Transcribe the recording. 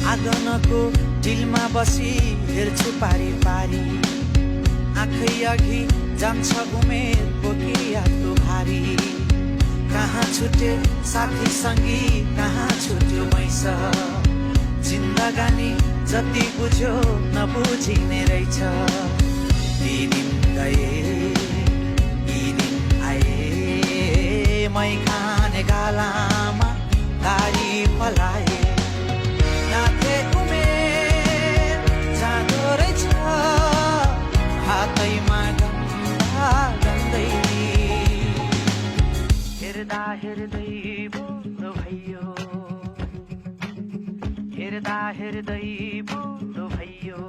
आँगनको डिलमा बसी हेर्छु पारी पारी, आँखै अघि जान्छ उमेर बोकी यादको भारी। कहाँ छुटे साथी सङ्गी, कहाँ छुट्यो मैस, जिन्दगानी जति बुझ्यो नबुझिने रहेछ। यी दिन गए यी दिन आए, मै खाने गालामा गाडी पलाए। नाथे उमेर जाँदो रहेछ, हातैमा गन्दा गन्दै, हेर्दा हेर्दै बुढो भयो, हेर्दा हेर्दै बुढो भयो।